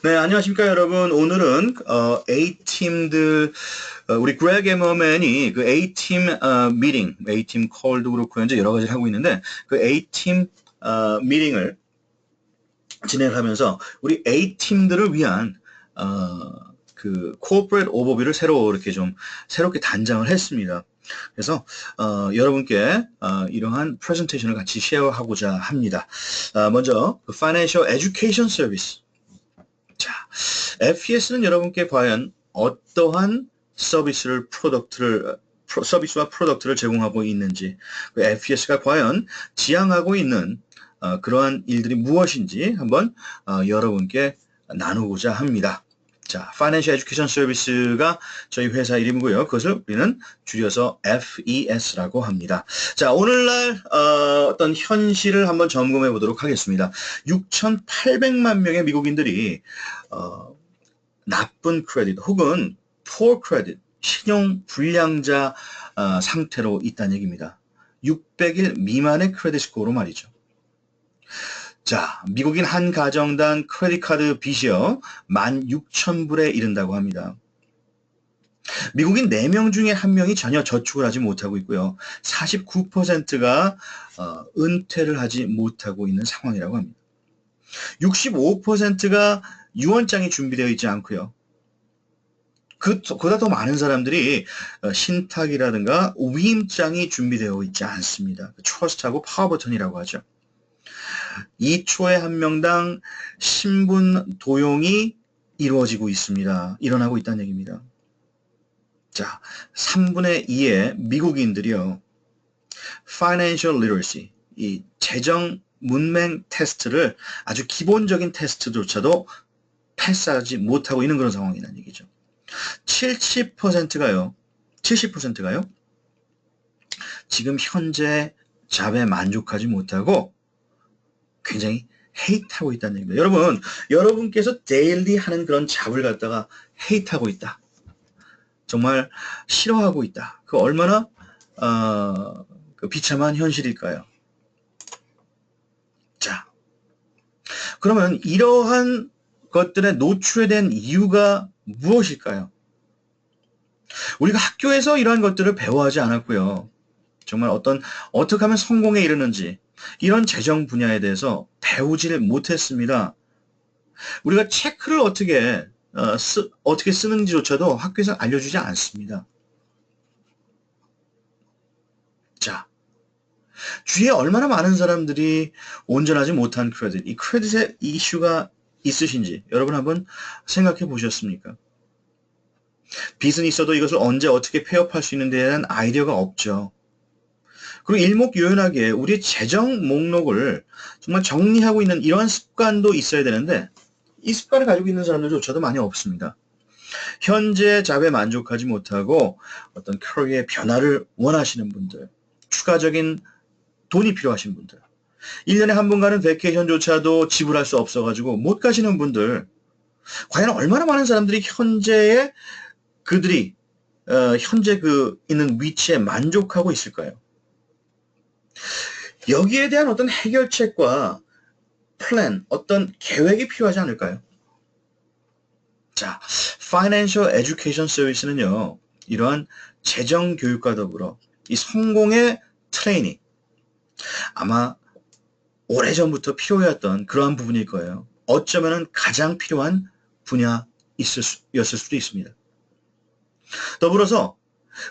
네, 안녕하십니까, 여러분. 오늘은, A팀들, 우리 그레그 에머맨이 그 A팀, 미팅, A팀 콜도 그렇고, 현재 여러 가지를 하고 있는데, 그 A팀, 미팅을 진행하면서, 우리 A팀들을 위한, 그, 코퍼레이트 오버뷰를 새로 이렇게 좀, 새롭게 단장을 했습니다. 그래서, 여러분께, 이러한 프레젠테이션을 같이 쉐어하고자 합니다. 먼저, 그 Financial Education Service. 자, FES는 여러분께 과연 어떠한 서비스와 프로덕트를 제공하고 있는지, 그 FES가 과연 지향하고 있는 그러한 일들이 무엇인지 한번 여러분께 나누고자 합니다. 자, Financial Education Service가 저희 회사 이름이고요. 그것을 우리는 줄여서 FES라고 합니다. 자, 오늘날 어떤 현실을 한번 점검해 보도록 하겠습니다. 6,800만 명의 미국인들이 나쁜 크레딧 혹은 poor credit, 신용 불량자 상태로 있다는 얘기입니다. 600일 미만의 크레딧 스코어로 말이죠. 자, 미국인 한 가정당 크레딧 카드 빚이요 16,000불에 이른다고 합니다. 미국인 4명 중에 1명이 전혀 저축을 하지 못하고 있고요. 49%가 은퇴를 하지 못하고 있는 상황이라고 합니다. 65%가 유언장이 준비되어 있지 않고요. 그보다 더 많은 사람들이 신탁이라든가 위임장이 준비되어 있지 않습니다. 트러스트하고 파워 버튼이라고 하죠. 2초에 한 명당 신분 도용이 이루어지고 있습니다. 일어나고 있다는 얘기입니다. 자, 3분의 2의 미국인들이요. Financial Literacy, 이 재정 문맹 테스트를 아주 기본적인 테스트조차도 패스하지 못하고 있는 그런 상황이라는 얘기죠. 70%가요. 지금 현재 잡에 만족하지 못하고 굉장히 헤이트하고 있다는 얘기입니다. 여러분께서 데일리 하는 그런 잡을 갖다가 헤이트하고 있다. 정말 싫어하고 있다. 그 얼마나 그 비참한 현실일까요? 자, 그러면 이러한 것들에 노출된 이유가 무엇일까요? 우리가 학교에서 이러한 것들을 배워하지 않았고요. 정말 어떻게 하면 성공에 이르는지 이런 재정 분야에 대해서 배우지를 못했습니다. 우리가 체크를 어떻게 쓰는지조차도 학교에서 알려주지 않습니다. 자, 주위에 얼마나 많은 사람들이 온전하지 못한 크레딧, 이 크레딧의 이슈가 있으신지 여러분 한번 생각해 보셨습니까? 빚은 있어도 이것을 언제 어떻게 폐업할 수 있는 데에 대한 아이디어가 없죠. 그리고 일목요연하게 우리의 재정 목록을 정말 정리하고 있는 이러한 습관도 있어야 되는데 이 습관을 가지고 있는 사람들조차도 많이 없습니다. 현재 잡에 만족하지 못하고 어떤 커리어의 변화를 원하시는 분들, 추가적인 돈이 필요하신 분들, 1년에 한 번 가는 베케이션조차도 지불할 수 없어가지고 못 가시는 분들, 과연 얼마나 많은 사람들이 그들이 현재 있는 위치에 만족하고 있을까요? 여기에 대한 어떤 해결책과 플랜, 어떤 계획이 필요하지 않을까요? 자, Financial Education Service는요, 이러한 재정 교육과 더불어 이 성공의 트레이닝, 아마 오래전부터 필요했던 그러한 부분일 거예요. 어쩌면 가장 필요한 분야였을 수도 있습니다. 더불어서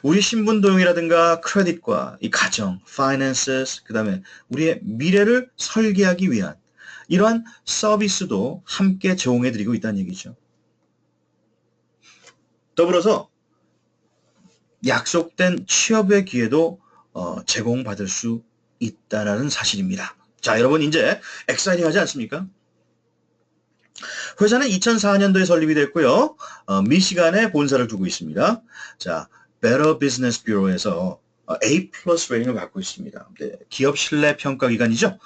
우리 신분도용이라든가 크레딧과 이 가정, finances, 그 다음에 우리의 미래를 설계하기 위한 이러한 서비스도 함께 제공해드리고 있다는 얘기죠. 더불어서 약속된 취업의 기회도 제공받을 수 있다는 사실입니다. 자, 여러분 이제 엑사이팅하지 않습니까? 회사는 2004년도에 설립이 됐고요. 미시간에 본사를 두고 있습니다. 자, Better Business Bureau에서 A 플러스 레이팅을 받고 있습니다. 네, 기업 신뢰 평가 기관이죠.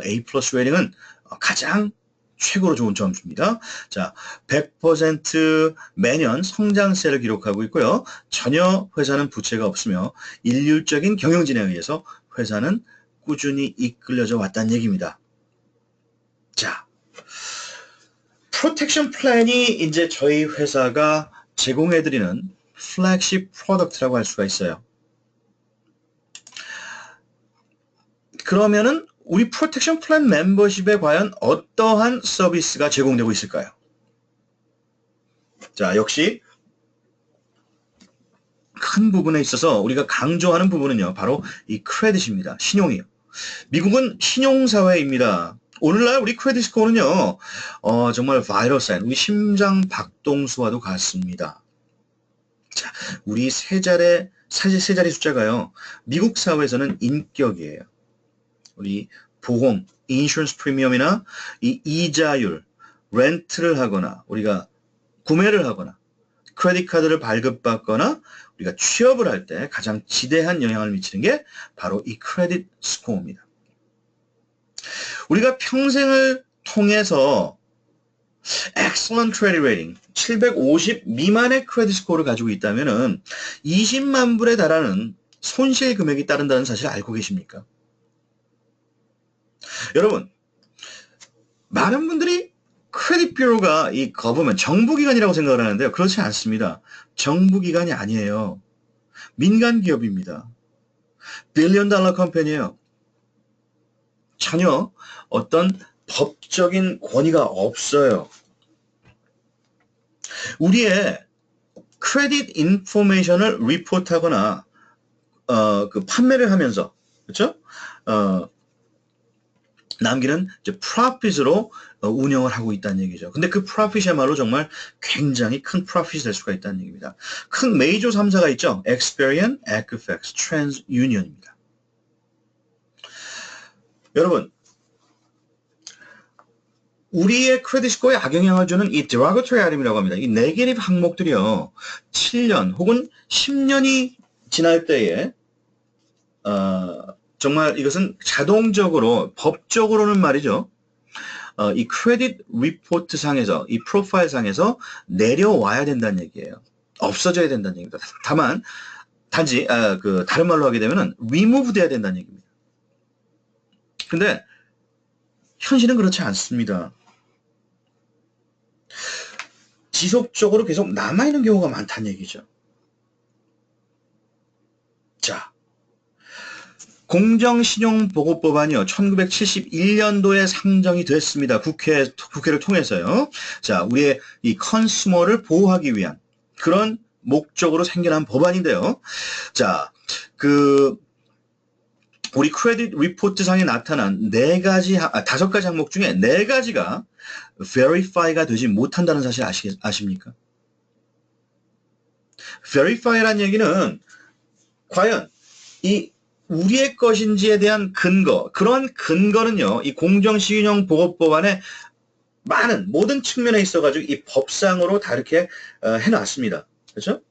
A 플러스 레이팅은 가장 최고로 좋은 점수입니다. 자, 100% 매년 성장세를 기록하고 있고요. 전혀 회사는 부채가 없으며 일률적인 경영 진행에 의해서 회사는 꾸준히 이끌려져 왔다는 얘기입니다. 자, 프로텍션 플랜이 이제 저희 회사가 제공해드리는 플래그십 프로덕트라고 할 수가 있어요. 그러면은 우리 프로텍션 플랜 멤버십에 과연 어떠한 서비스가 제공되고 있을까요? 자, 역시 큰 부분에 있어서 우리가 강조하는 부분은요, 바로 이 크레딧입니다. 신용이요. 미국은 신용사회입니다. 오늘날 우리 크레딧 스코어는요, 정말 바이럴 사인, 우리 심장 박동수와도 같습니다. 자, 우리 세 자리 숫자가요, 미국 사회에서는 인격이에요. 우리 보험, 인슈런스 프리미엄이나 이 이자율, 렌트를 하거나 우리가 구매를 하거나 크레딧 카드를 발급받거나 우리가 취업을 할 때 가장 지대한 영향을 미치는 게 바로 이 크레딧 스코어입니다. 우리가 평생을 통해서 excellent credit rating 750 미만의 크레딧 스코어를 가지고 있다면은 20만 불에 달하는 손실 금액이 따른다는 사실을 알고 계십니까? 여러분, 많은 분들이 크레딧 뷰로가 이 거부면 정부기관이라고 생각을 하는데요. 그렇지 않습니다. 정부기관이 아니에요. 민간 기업입니다. 빌리언 달러 컴퍼니예요. 전혀 어떤 법적인 권위가 없어요. 우리의 크레딧 인포메이션을 리포트하거나 그 판매를 하면서 그렇죠? 남기는 이제 프로핏으로 운영을 하고 있다는 얘기죠. 근데 그 프로핏이야말로 정말 굉장히 큰 프로핏이 될 수가 있다는 얘기입니다. 큰 메이저 3사가 있죠. Experian, Equifax, TransUnion입니다. 여러분, 우리의 크레딧 스코어에 악영향을 주는 이 derogatory item이라고 합니다. 이 네게티브 항목들이요. 7년 혹은 10년이 지날 때에 정말 이것은 자동적으로 법적으로는 말이죠. 이 크레딧 리포트 상에서 이 프로파일 상에서 내려와야 된다는 얘기예요. 없어져야 된다는 얘기입니다. 다만 단지 다른 말로 하게 되면은 remove 돼야 된다는 얘기입니다. 근데 현실은 그렇지 않습니다. 지속적으로 계속 남아있는 경우가 많다는 얘기죠. 자, 공정신용보고법안이요. 1971년도에 상정이 됐습니다. 국회를 통해서요. 자, 우리의 이 컨슈머를 보호하기 위한 그런 목적으로 생겨난 법안인데요. 자, 우리 크레딧 리포트상에 나타난 5가지 항목 중에 4가지가 verify가 되지 못한다는 사실 아십니까? verify라는 얘기는 과연 이 우리의 것인지에 대한 근거, 그런 근거는요, 이 공정신용보호법안의 모든 측면에 있어가지고 이 법상으로 다 이렇게 해놨습니다. 그렇죠?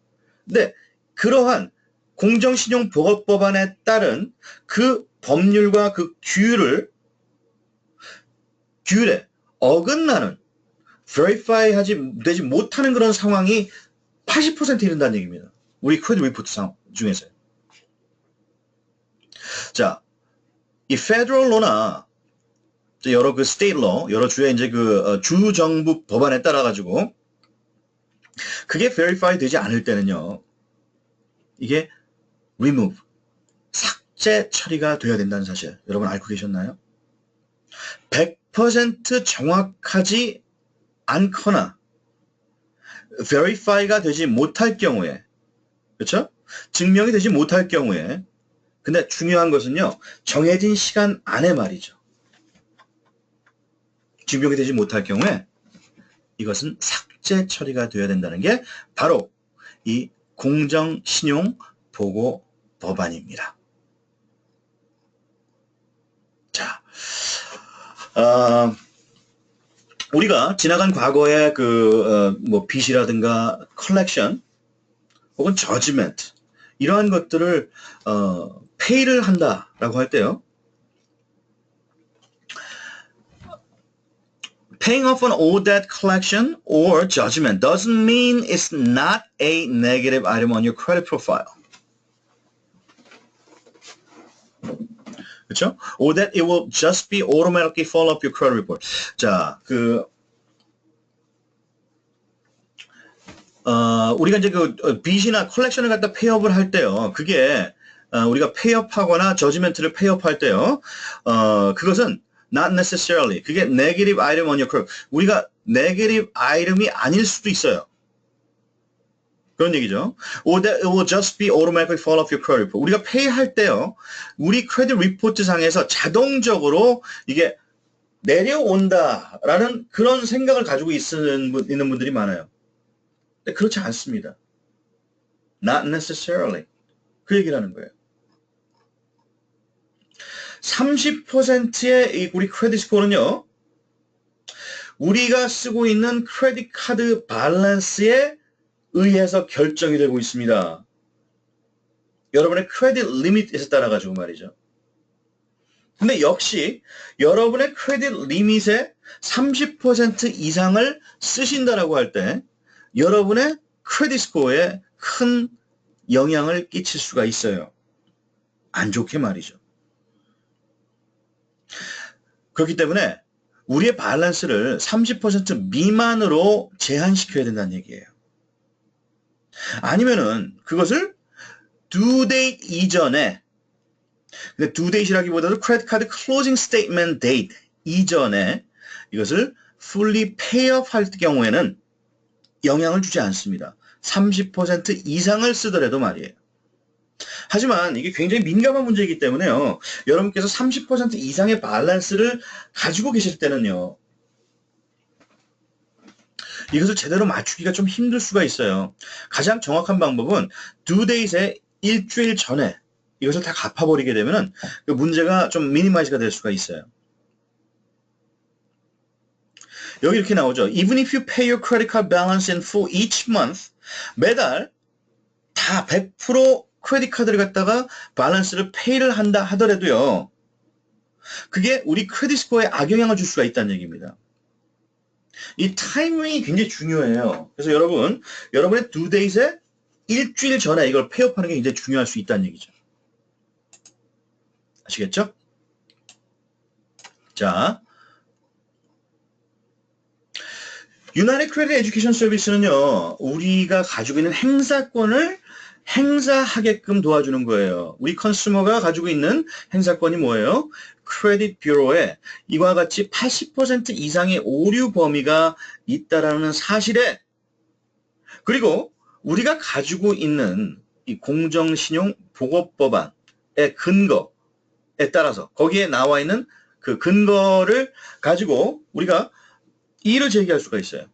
근데 그러한 공정신용보호법안에 따른 그 법률과 그 규율에 어긋나는 verify 되지 못하는 그런 상황이 80% 이른다는 얘기입니다. 우리 크레딧 리포트 상황 중에서요. 자, 이 federal law나 여러 그 state law, 여러 주의 이제 주 정부 법안에 따라 가지고 그게 verify 되지 않을 때는요, 이게 remove, 삭제 처리가 돼야 된다는 사실 여러분 알고 계셨나요? 100% 정확하지 않거나 verify가 되지 못할 경우에, 그렇죠? 증명이 되지 못할 경우에, 근데 중요한 것은요, 정해진 시간 안에 말이죠. 증명이 되지 못할 경우에 이것은 삭제 처리가 되어야 된다는 게 바로 이 공정신용보고법안입니다. 자, 우리가 지나간 과거의 빚이라든가 컬렉션 혹은 저지멘트 이러한 것들을 페이를 한다라고 할 때요. Paying off an old debt collection or judgment doesn't mean it's not a negative item on your credit profile. 그렇죠? Or that it will just be automatically fall off your credit report. 자, 우리가 이제 빚이나 컬렉션을 갖다 페이업을 할 때요. 그게 우리가 페이업하거나 저지멘트를 페이업할 때요. 그것은 not necessarily 그게 negative item on your credit. 우리가 negative item이 아닐 수도 있어요. 그런 얘기죠. Or that it will just be automatically fall off your credit report. 우리가 페이할 때요. 우리 크레딧 리포트 상에서 자동적으로 이게 내려온다라는 그런 생각을 가지고 있는 분들이 많아요. 근데 그렇지 않습니다. Not necessarily. 그 얘기를 하는 거예요. 30%의 우리 크레딧 스코어는요. 우리가 쓰고 있는 크레딧 카드 밸런스에 의해서 결정이 되고 있습니다. 여러분의 크레딧 리밋에 따라가지고 말이죠. 근데 역시 여러분의 크레딧 리밋의 30% 이상을 쓰신다라고 할 때 여러분의 크레딧 스코어에 큰 영향을 끼칠 수가 있어요. 안 좋게 말이죠. 그렇기 때문에 우리의 밸런스를 30% 미만으로 제한시켜야 된다는 얘기예요. 아니면은 그것을 due date 이전에, 근데 due date이라기보다도 credit card closing statement date 이전에 이것을 fully pay off 할 경우에는 영향을 주지 않습니다. 30% 이상을 쓰더라도 말이에요. 하지만 이게 굉장히 민감한 문제이기 때문에요. 여러분께서 30% 이상의 밸런스를 가지고 계실 때는요. 이것을 제대로 맞추기가 좀 힘들 수가 있어요. 가장 정확한 방법은 due date의 일주일 전에 이것을 다 갚아버리게 되면 그 문제가 좀 미니마이즈가 될 수가 있어요. 여기 이렇게 나오죠. Even if you pay your credit card balance in full each month, 매달 다 100% 크레딧 카드를 갖다가 밸런스를 페이를 한다 하더라도요. 그게 우리 크레딧 스코어에 악영향을 줄 수가 있다는 얘기입니다. 이 타이밍이 굉장히 중요해요. 그래서 여러분의 due date의 일주일 전에 이걸 페이업하는 게 굉장히 중요할 수 있다는 얘기죠. 아시겠죠? 자, 유나이티드 크레딧 에듀케이션 서비스는요. 우리가 가지고 있는 행사권을 행사하게끔 도와주는 거예요. 우리 컨슈머가 가지고 있는 행사권이 뭐예요? 크레딧 뷰로에 이와 같이 80% 이상의 오류 범위가 있다라는 사실에 그리고 우리가 가지고 있는 이 공정신용보고법안의 근거에 따라서 거기에 나와 있는 그 근거를 가지고 우리가 이의를 제기할 수가 있어요.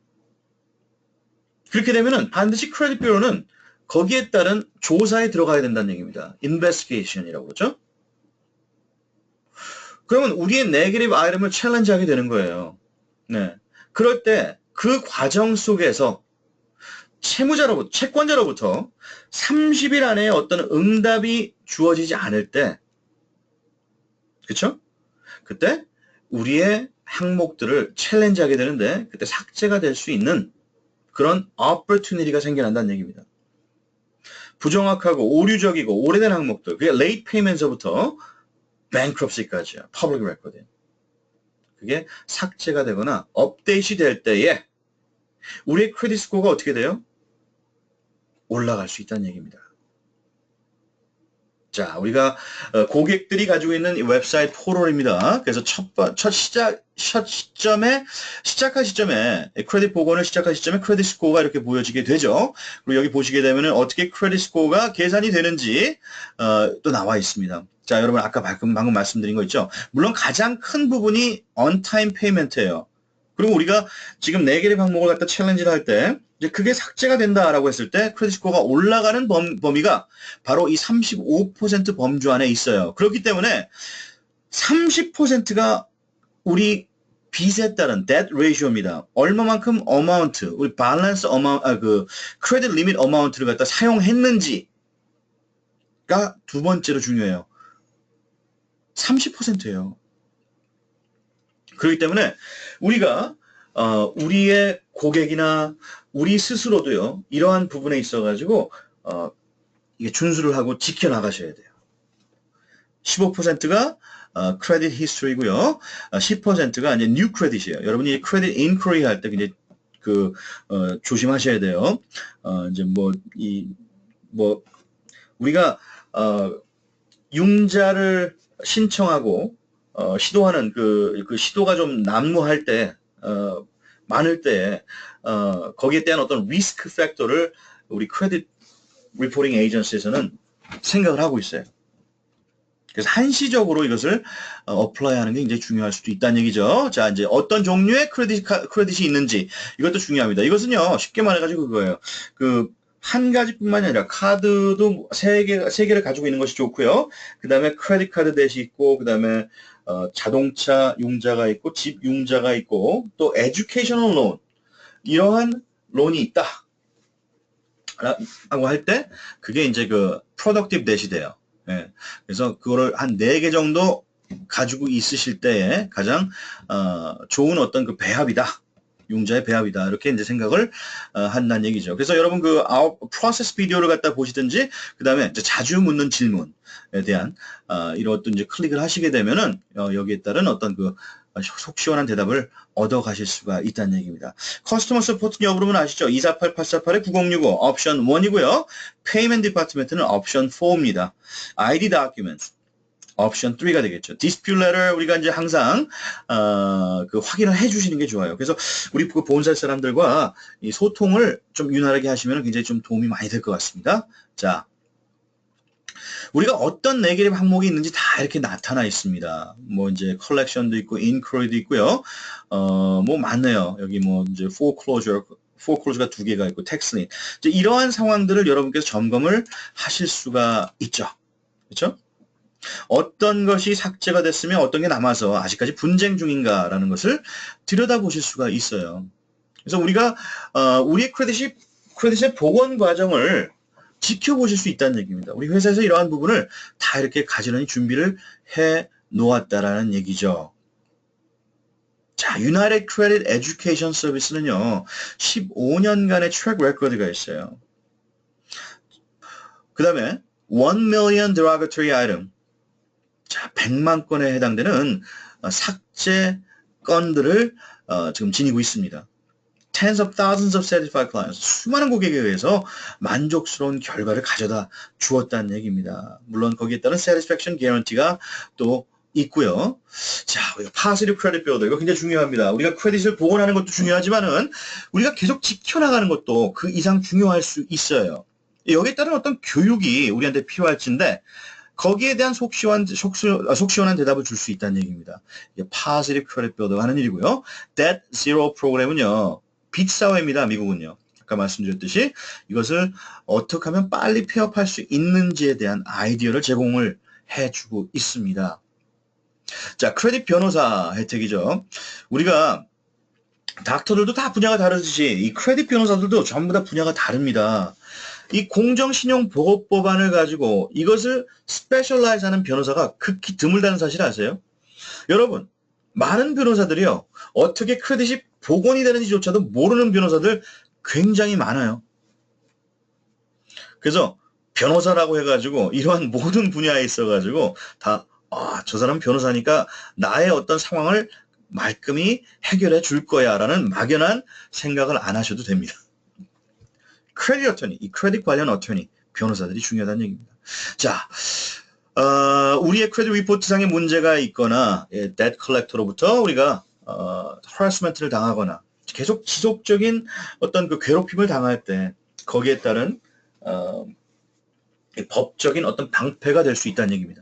그렇게 되면은 반드시 크레딧 뷰로는 거기에 따른 조사에 들어가야 된다는 얘기입니다. investigation이라고 그러죠. 그러면 우리의 네거티브 아이템을 챌린지하게 되는 거예요. 네. 그럴 때 그 과정 속에서 채권자로부터 30일 안에 어떤 응답이 주어지지 않을 때 그렇죠? 그때 우리의 항목들을 챌린지하게 되는데 그때 삭제가 될 수 있는 그런 opportunity가 생겨난다는 얘기입니다. 부정확하고 오류적이고 오래된 항목들, 그게 late payment서부터 bankruptcy까지야. public record. 그게 삭제가 되거나 업데이트 될 때에 우리의 크레딧 스코어가 어떻게 돼요? 올라갈 수 있다는 얘기입니다. 자, 우리가 고객들이 가지고 있는 이 웹사이트 포털입니다. 그래서 시작할 시점에 크레딧 복원을 시작할 시점에 크레딧 스코어가 이렇게 보여지게 되죠. 그리고 여기 보시게 되면 어떻게 크레딧 스코어가 계산이 되는지 또 나와 있습니다. 자, 여러분 아까 방금 말씀드린 거 있죠. 물론 가장 큰 부분이 on-time payment예요. 그리고 우리가 지금 4개의 항목을 갖다 챌린지를 할 때 이제 그게 삭제가 된다라고 했을 때 크레딧 스코어가 올라가는 범위가 바로 이 35% 범주 안에 있어요. 그렇기 때문에 30%가 우리 빚에 따른 debt ratio입니다. 얼마만큼 amount, 우리 balance amount, 크레딧 리밋 amount를 갖다 사용했는지가 두 번째로 중요해요. 30%예요. 그렇기 때문에 우리가 우리의 고객이나 우리 스스로도요. 이러한 부분에 있어가지고 이게 준수를 하고 지켜나가셔야 돼요. 15%가 크레딧 히스토리고요. 10%가 이제 뉴 크레딧이에요. 여러분이 크레딧 인quiry 할 때 이제 조심하셔야 돼요. 이제 우리가, 융자를 신청하고, 시도하는 그 시도가 좀 난무할 때, 많을 때, 거기에 대한 어떤 리스크 팩터를 우리 크레딧 리포팅 에이전시에서는 생각을 하고 있어요. 그래서 한시적으로 이것을 어플라이하는 게 굉장히 중요할 수도 있다는 얘기죠. 자, 이제 어떤 종류의 크레딧이 있는지 이것도 중요합니다. 이것은요, 쉽게 말해가지고 그거예요. 한 가지뿐만이 아니라 카드도 세 개를 가지고 있는 것이 좋고요. 그 다음에 크레딧 카드 대시 있고, 그 다음에 자동차 융자가 있고, 집 융자가 있고, 또 에듀케이셔널 론 이러한 론이 있다. 라고 할 때 그게 이제 프로덕티브 뎃이 돼요. 예. 그래서 그거를 한 4개 정도 가지고 있으실 때에 가장 좋은 어떤 배합이다. 융자의 배합이다. 이렇게 이제 생각을 한다는 얘기죠. 그래서 여러분 프로세스 비디오를 갖다 보시든지 그다음에 이제 자주 묻는 질문에 대한 이런 어떤 이제 클릭을 하시게 되면은 여기에 따른 어떤 속 시원한 대답을 얻어 가실 수가 있다는 얘기입니다. 커스터머 서포트 여부는 아시죠? 248-848-9065 옵션 1이고요. 페이먼트 디파트먼트는 옵션 4입니다. ID document 옵션 3가 되겠죠. 디스퓨트 레터 우리가 이제 항상 확인을 해주시는 게 좋아요. 그래서 우리 본사 사람들과 이 소통을 좀 유난하게 하시면 굉장히 좀 도움이 많이 될 것 같습니다. 자, 우리가 어떤 네게티브 항목이 있는지 다 이렇게 나타나 있습니다. 이제 컬렉션도 있고 인크로이도 있고요. 많네요. 여기 이제 foreclosure가 2개가 있고 텍스릿 이러한 상황들을 여러분께서 점검을 하실 수가 있죠. 그렇죠? 어떤 것이 삭제가 됐으면 어떤 게 남아서 아직까지 분쟁 중인가라는 것을 들여다보실 수가 있어요. 그래서 우리가 우리의 크레딧의 복원 과정을 지켜보실 수 있다는 얘기입니다. 우리 회사에서 이러한 부분을 다 이렇게 가지런히 준비를 해 놓았다라는 얘기죠. 자, United Credit Education Service는요, 15년간의 트랙 레코드가 있어요. 그 다음에 1 million derogatory item. 자, 100만 건에 해당되는 삭제 건들을 지금 지니고 있습니다. Tens of thousands of satisfied clients. 수많은 고객에 의해서 만족스러운 결과를 가져다 주었다는 얘기입니다. 물론 거기에 따른 satisfaction guarantee가 또 있고요. 자, 우리가 positive credit builder. 이거 굉장히 중요합니다. 우리가 크레딧을 복원하는 것도 중요하지만은 우리가 계속 지켜나가는 것도 그 이상 중요할 수 있어요. 여기에 따른 어떤 교육이 우리한테 필요할진데 거기에 대한 속 시원한 대답을 줄 수 있다는 얘기입니다. 이게 positive credit builder 하는 일이고요. Debt Zero 프로그램은요. 빚 사회입니다. 미국은요. 아까 말씀드렸듯이 이것을 어떻게 하면 빨리 폐업할 수 있는지에 대한 아이디어를 제공을 해주고 있습니다. 자, 크레딧 변호사 혜택이죠. 우리가 닥터들도 다 분야가 다르듯이 이 크레딧 변호사들도 전부 다 분야가 다릅니다. 이 공정신용보호법안을 가지고 이것을 스페셜라이즈 하는 변호사가 극히 드물다는 사실 아세요? 여러분, 많은 변호사들이요. 어떻게 크레딧이 복원이 되는지조차도 모르는 변호사들 굉장히 많아요. 그래서 변호사라고 해가지고 이러한 모든 분야에 있어가지고 다 저 사람 변호사니까 나의 어떤 상황을 말끔히 해결해 줄 거야 라는 막연한 생각을 안 하셔도 됩니다. 크레딧 어터니, 이 크레딧 관련 어터니, 변호사들이 중요하다는 얘기입니다. 자, 우리의 크레딧 리포트상에 문제가 있거나 데트 컬렉터로부터 우리가 harassment를 당하거나 계속 지속적인 어떤 괴롭힘을 당할 때 거기에 따른 법적인 어떤 방패가 될 수 있다는 얘기입니다.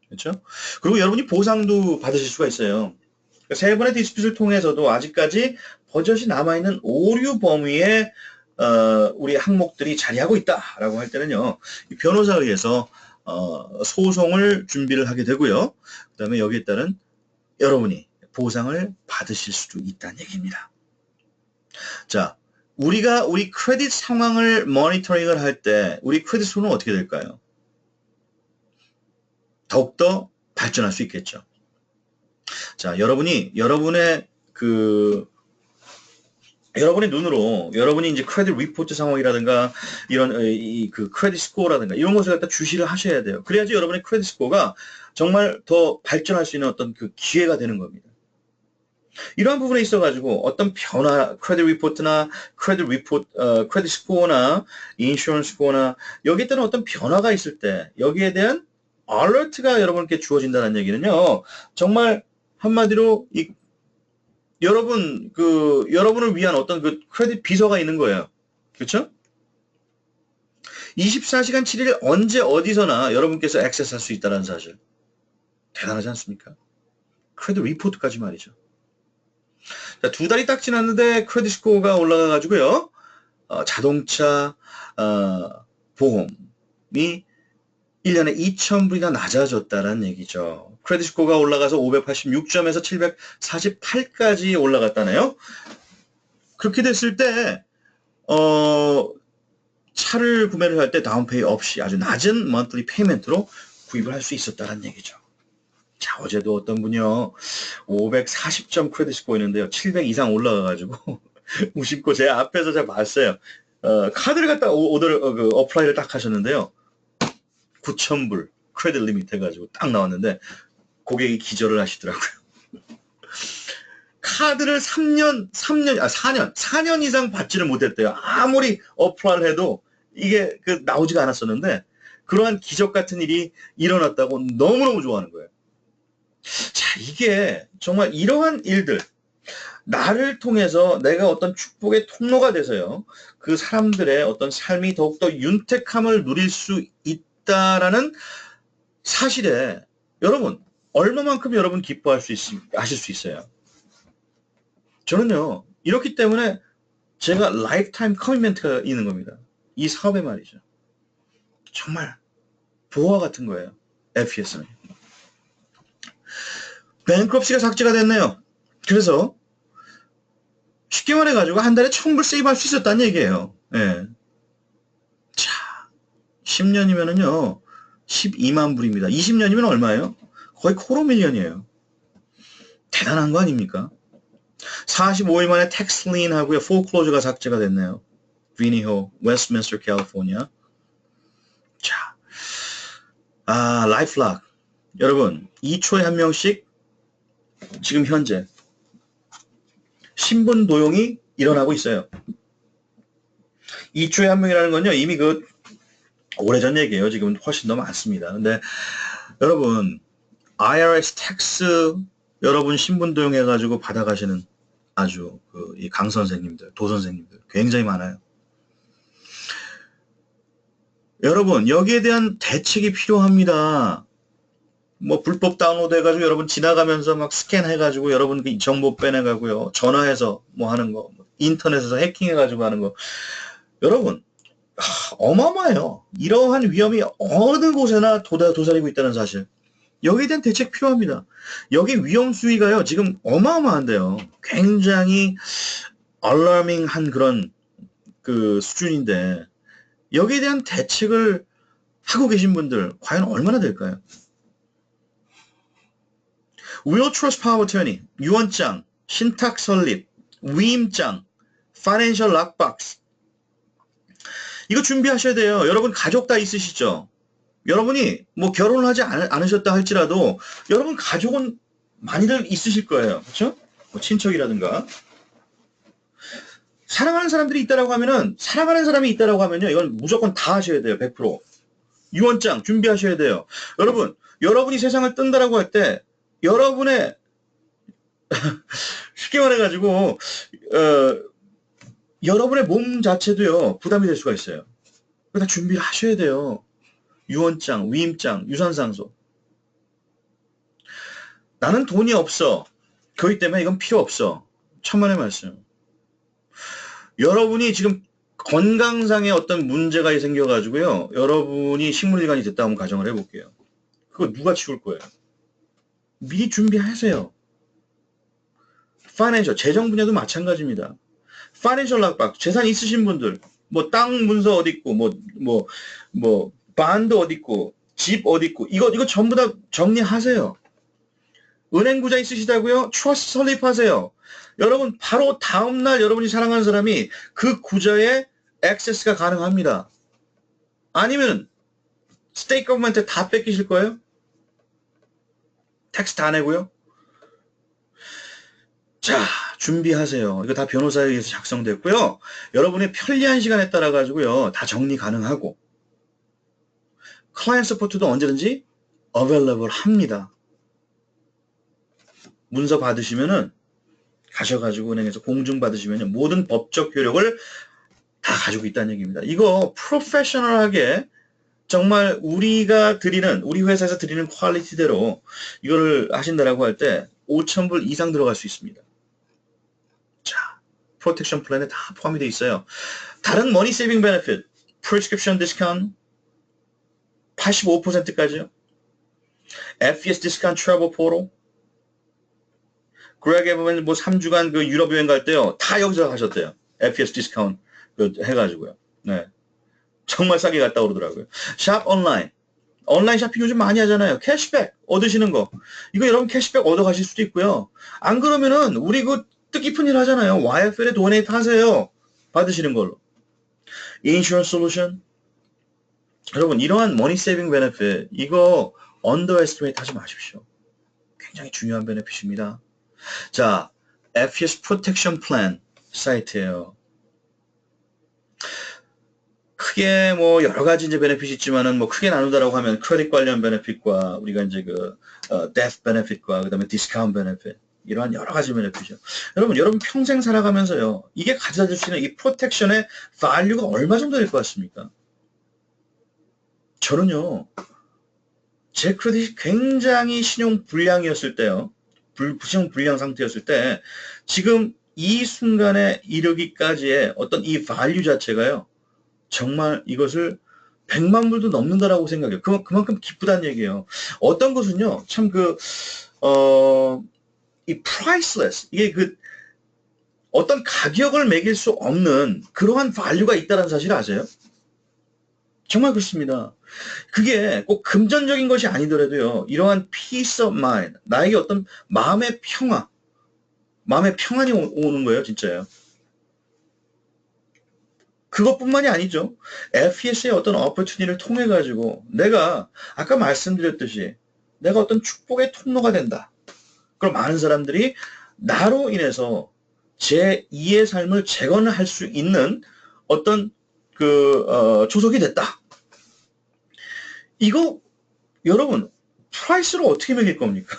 그렇죠? 그리고 여러분이 보상도 받으실 수가 있어요. 세 번의 디스퓨트를 통해서도 아직까지 버젓이 남아있는 오류 범위의 우리 항목들이 자리하고 있다라고 할 때는요. 이 변호사에 의해서 소송을 준비를 하게 되고요. 그 다음에 여기에 따른 여러분이 보상을 받으실 수도 있다는 얘기입니다. 자, 우리 크레딧 상황을 모니터링을 할 때 우리 크레딧 스코어는 어떻게 될까요? 더욱더 발전할 수 있겠죠. 자, 여러분의 눈으로 여러분이 이제 크레딧 리포트 상황이라든가 이런 크레딧 스코어라든가 이런 것을 갖다 주시를 하셔야 돼요. 그래야지 여러분의 크레딧 스코어가 정말 더 발전할 수 있는 어떤 기회가 되는 겁니다. 이러한 부분에 있어가지고 어떤 변화, 크레딧 리포트나 크레딧 스코어나 인슈런스 스코어나 여기에 따른 어떤 변화가 있을 때 여기에 대한 알러트가 여러분께 주어진다는 얘기는요. 정말 한마디로 여러분을 위한 어떤 그 크레딧 비서가 있는 거예요. 그렇죠? 24시간 7일 언제 어디서나 여러분께서 액세스할 수 있다는 사실. 대단하지 않습니까? 크레딧 리포트까지 말이죠. 자, 두 달이 딱 지났는데 크레딧 스코어가 올라가가지고요. 자동차 보험이 1년에 2,000불이나 낮아졌다는 얘기죠. 크레딧 스코어가 올라가서 586점에서 748까지 올라갔다네요. 그렇게 됐을 때 차를 구매를 할 때 다운페이 없이 아주 낮은 monthly payment로 구입을 할 수 있었다는 얘기죠. 자, 어제도 어떤 분이요. 540점 크레딧 스코어 있는데요. 700 이상 올라가가지고 무심코 제 앞에서 제가 봤어요. 카드를 갖다 어플라이를 딱 하셨는데요. 9,000불 크레딧 리미트 해가지고 딱 나왔는데 고객이 기절을 하시더라고요. 카드를 4년 이상 받지를 못했대요. 아무리 어플라이를 해도 이게 나오지가 않았었는데 그러한 기적 같은 일이 일어났다고 너무너무 좋아하는 거예요. 자, 이게 정말 이러한 일들, 나를 통해서 내가 어떤 축복의 통로가 돼서요. 그 사람들의 어떤 삶이 더욱더 윤택함을 누릴 수 있다라는 사실에 여러분, 얼마만큼 여러분 기뻐하실 수 있어요. 저는요, 이렇기 때문에 제가 라이프타임 커미트먼트가 있는 겁니다. 이 사업에 말이죠. 정말 보화 같은 거예요. FES는. 뱅크럽시가 삭제가 됐네요. 그래서 쉽게 말해가지고 한 달에 1,000불 세이브할 수 있었다는 얘기예요. 예. 자, 10년이면은요, 12만 불입니다. 20년이면 얼마예요? 거의 코로밀리언이에요. 대단한 거 아닙니까? 45일 만에 텍스 린 하고요, 포클로저가 삭제가 됐네요. 비니호, 웨스트민스터, 캘리포니아. 자, 라이프락. 여러분, 2초에 한 명씩 지금 현재 신분 도용이 일어나고 있어요. 2초에 한 명이라는 건요, 이미 오래전 얘기예요. 지금 훨씬 더 많습니다. 근데 여러분, IRS 텍스 여러분 신분 도용해가지고 받아가시는 아주 이 강 선생님들, 도 선생님들 굉장히 많아요. 여러분, 여기에 대한 대책이 필요합니다. 뭐 불법 다운로드 해가지고 여러분 지나가면서 막 스캔해가지고 여러분 그 정보 빼내가고요. 전화해서 뭐 하는 거, 인터넷에서 해킹해가지고 하는 거. 여러분, 어마어마해요. 이러한 위험이 어느 곳에나 도사리고 있다는 사실. 여기에 대한 대책 필요합니다. 여기 위험 수위가요, 지금 어마어마한데요. 굉장히 알라밍한 그런 수준인데, 여기에 대한 대책을 하고 계신 분들, 과연 얼마나 될까요? Will Trust Power Attorney, 유언장, 신탁 설립, 위임장, Financial Lockbox. 이거 준비하셔야 돼요. 여러분 가족 다 있으시죠? 여러분이 뭐 결혼을 하지 않으셨다 할지라도 여러분 가족은 많이들 있으실 거예요. 그렇죠? 뭐 친척이라든가. 사랑하는 사람들이 있다라고 하면은 사랑하는 사람이 있다라고 하면요. 이건 무조건 다 하셔야 돼요. 100%. 유언장 준비하셔야 돼요. 여러분, 여러분이 세상을 뜬다라고 할 때 여러분의 쉽게 말해가지고 여러분의 몸 자체도요. 부담이 될 수가 있어요. 그러니까 준비를 하셔야 돼요. 유언장, 위임장, 유산상속. 나는 돈이 없어. 그렇기 때문에 이건 필요 없어. 천만의 말씀. 여러분이 지금 건강상의 어떤 문제가 생겨가지고요. 여러분이 식물일간이 됐다 한번 가정을 해볼게요. 그거 누가 치울 거예요? 미리 준비하세요. 파이낸셜, 재정 분야도 마찬가지입니다. 파이낸셜 락박, 재산 있으신 분들, 뭐 땅 문서 어디 있고, 뭐 반드 어디 있고, 집 어디 있고, 이거 전부 다 정리하세요. 은행 구자 있으시다고요? 트러스트 설립하세요. 여러분 바로 다음날 여러분이 사랑하는 사람이 그 구자에 액세스가 가능합니다. 아니면 스테이트 거버먼트 다 뺏기실 거예요? 텍스 다 내고요? 자, 준비하세요. 이거 다 변호사에 의해서 작성됐고요. 여러분의 편리한 시간에 따라 가지고요. 다 정리 가능하고 클라이언트 서포트도 언제든지 available 합니다. 문서 받으시면은 가셔가지고 은행에서 공증 받으시면 모든 법적 효력을 다 가지고 있다는 얘기입니다. 이거 프로페셔널하게 정말 우리가 드리는 우리 회사에서 드리는 퀄리티대로 이거를 하신다라고 할 때 5,000불 이상 들어갈 수 있습니다. 자, 프로텍션 플랜에 다 포함이 되어 있어요. 다른 머니 세이빙 베네핏, 프리스크립션 디스카운트 85%까지요. FES 디스카운트 트래블 포털 그레그 에버맨 뭐 3주간 그 유럽 여행 갈 때요. 다 여기서 하셨대요. FES 디스카운트 그 해가지고요. 네. 정말 싸게 갔다 오르더라고요. 샵 온라인. 온라인 쇼핑 요즘 많이 하잖아요. 캐시백 얻으시는 거. 이거 여러분 캐시백 얻어 가실 수도 있고요. 안 그러면은 우리 그 뜻깊은 일 하잖아요. YFL에 도네이트 하세요. 받으시는 걸로. 인슈런스 솔루션. 여러분 이러한 머니 세이빙 베네핏 이거 언더에스티메이트 하지 마십시오. 굉장히 중요한 베네핏입니다. 자, FES 프로텍션 플랜 사이트예요. 크게 뭐 여러 가지 이제 베네핏이 있지만은 뭐 크게 나누다라고 하면 크레딧 관련 베네핏과 우리가 이제 그 데스 베네핏과 그다음에 디스카운트 베네핏 이러한 여러 가지 베네핏이요. 여러분 평생 살아가면서요. 이게 가져다 줄 수 있는 이 프로텍션의 밸류가 얼마 정도 될 것 같습니까? 저는요. 제 크레딧이 굉장히 신용 불량이었을 때요. 신용 불량 상태였을 때 지금 이 순간에 이르기까지의 어떤 이 밸류 자체가요. 정말 이것을 100만 불도 넘는다라고 생각해요. 그만큼 기쁘다는 얘기예요. 어떤 것은요, 참 이 priceless, 이게 어떤 가격을 매길 수 없는 그러한 value가 있다는 사실 아세요? 정말 그렇습니다. 그게 꼭 금전적인 것이 아니더라도요, 이러한 peace of mind, 나에게 어떤 마음의 평안이 오는 거예요, 진짜요. 그것뿐만이 아니죠. FES의 어떤 어퍼튜니를 통해 가지고 내가 아까 말씀드렸듯이 내가 어떤 축복의 통로가 된다. 그럼 많은 사람들이 나로 인해서 제 2의 삶을 재건할 수 있는 어떤 조석이 됐다. 이거 여러분 프라이스로 어떻게 매길 겁니까?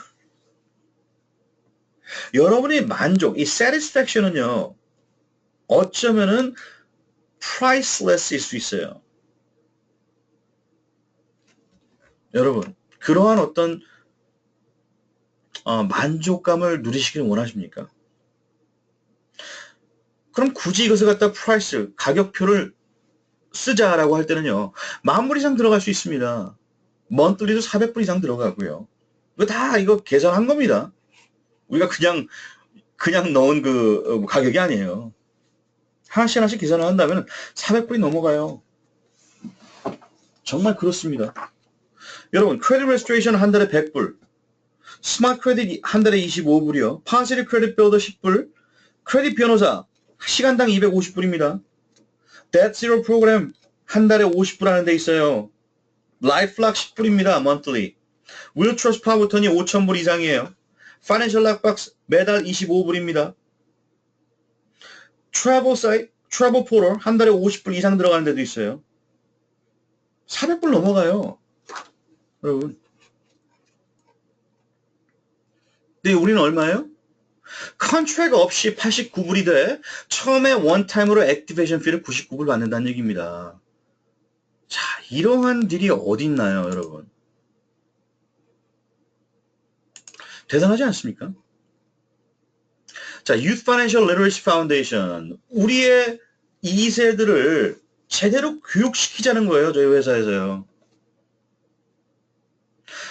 여러분의 만족, 이 satisfaction은요. 어쩌면은 priceless일 수 있어요. 여러분, 그러한 어떤 만족감을 누리시길 원하십니까? 그럼 굳이 이것을 갖다 프라이스, 가격표를 쓰자라고 할 때는요. 10,000불 이상 들어갈 수 있습니다. 먼틀리도 400불 이상 들어가고요. 이거 계산한 겁니다. 우리가 그냥 넣은 가격이 아니에요. 하나씩 계산을 한다면 400불이 넘어가요. 정말 그렇습니다. 여러분, 크레딧 레스토레이션 한 달에 100불, 스마트 크레딧 한 달에 25불이요. 파시리 크레딧 빌더 10불, 크레딧 변호사 시간당 250불입니다. 데트 제로 프로그램 한 달에 50불 하는 데 있어요. 라이프락 10불입니다. monthly. 윌 트러스트 파워턴이 5,000불 이상이에요. 파이낸셜 락박스 매달 25불입니다. 트래블 포털 한 달에 50불 이상 들어가는 데도 있어요. 400불 넘어가요. 여러분. 근데 우리는 얼마예요? 컨트랙 없이 89불이 돼 처음에 원타임으로 액티베이션 피를 99불 받는다는 얘기입니다. 자, 이러한 딜이 어디 있나요, 여러분? 대단하지 않습니까? 자, Youth Financial Literacy Foundation. 우리의 2세들을 제대로 교육시키자는 거예요, 저희 회사에서요.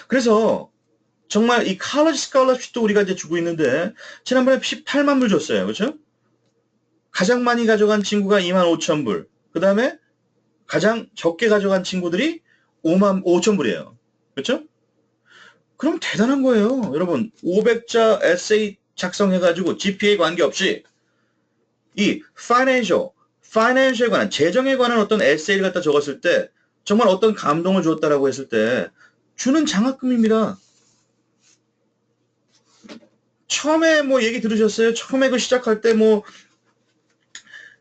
그래서 정말 이 칼리지 스칼러십도 우리가 이제 주고 있는데 지난번에 18만 불 줬어요. 그렇죠? 가장 많이 가져간 친구가 25,000불. 그 다음에 가장 적게 가져간 친구들이 55,000불이에요. 그렇죠? 그럼 대단한 거예요. 여러분 500자 에세이 작성해가지고 GPA 관계없이 이 파이낸셜에 관한 재정에 관한 어떤 에세이를 갖다 적었을 때 정말 어떤 감동을 주었다라고 했을 때 주는 장학금입니다. 처음에 뭐 얘기 들으셨어요? 처음에 그 시작할 때 뭐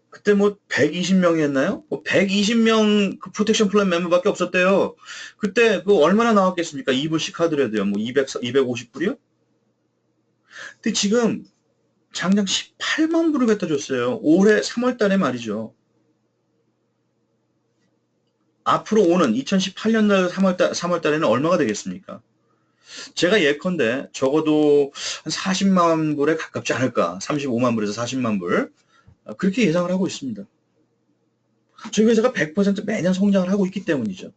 그때 뭐 120명이었나요? 뭐 120명 그 프로텍션 플랜 멤버밖에 없었대요. 그때 그 얼마나 나왔겠습니까? 2불씩 하더라도요. 뭐 250불이요? 근데 지금 장장 18만 불을 갖다 줬어요. 올해 3월 달에 말이죠. 앞으로 오는 2018년 3월 달에는 얼마가 되겠습니까? 제가 예컨대 적어도 한 40만 불에 가깝지 않을까. 35만 불에서 40만 불. 그렇게 예상을 하고 있습니다. 저희 회사가 100% 매년 성장을 하고 있기 때문이죠.